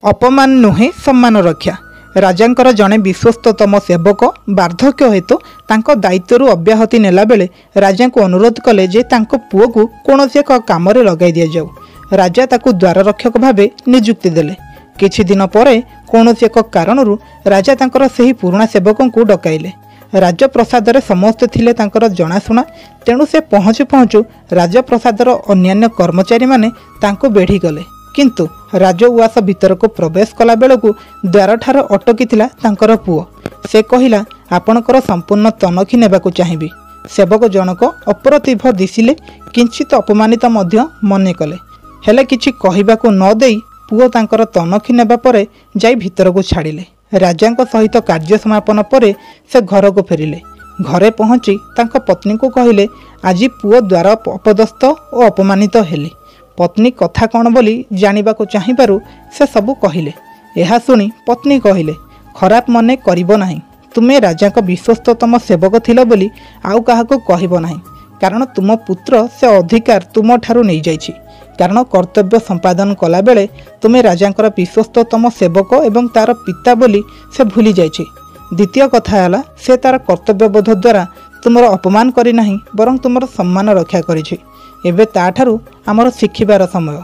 अपमान नुहे सम्मान रक्षा। राजांकर जड़े विश्वस्ततम सेवक वार्धक्य हेतु तांको दायित्व अब्याहति नेला बेले राजा को अनुरोध कले जे तांको पुओ को कौनसी एक काम लगाई दि जाऊ। राजा ताकू द्वार रक्षक भाव नियुक्ति देले। किछि दिन परे कौनसी एक कारणरू राजा तांकर सेही पुराणा सेवकों को डकाइले। राजप्रसाद समस्ते थिले तांकर जनाशुना, तेणु से पहुँचु पहुँचु राजप्रसादर अन्यान्य कर्मचारी माने तांको बेढ़ी गले। किंतु राजउआस भीतर को प्रवेश कला बेलू द्वार ठार अटकी तांकर पुओ। से कहिला, आपणकर संपूर्ण तनखी नेबाकू चाहिबी। सेवक जनक अप्रतिभ दिशिले, किंचित अपमानित मध्य मने कले, हेले किछि कहिबाकू न देई पुओ तांकर तनखी नेबा परे जाई भीतर को छाड़िले। राजांक सहित कार्य समापन परे से घर को फेरिले। घरे पहुंची तांक पत्नी को कहिले, आज पुओ द्वार अपदस्थ और अपमानित हेले। पत्नी कथा कौन बोली जानिबाकू चाहिबारु से सबू कहिले। यह सुनी पत्नी कहिले, खराब मने करिबो नाही। तुमे राजा को विश्वस्ततम सेवक थिल बोली आउ काहाकू कहिबो नाही, कारण तुम पुत्र से अधिकार तुम ठारू नहीं जाइछि। कारण कर्तव्य संपादन कला बेले तुमे राजांकर विश्वस्ततम सेवक एवं तार पिता बोली से भूली जाइछि। द्वितीय कथा हला, से तार कर्तव्यबोध द्वारा तुमर अपमान करी नाही, बरं तुमर सम्मान रक्षा करिछि। एबे ताठारू आमर शिखिबार समय।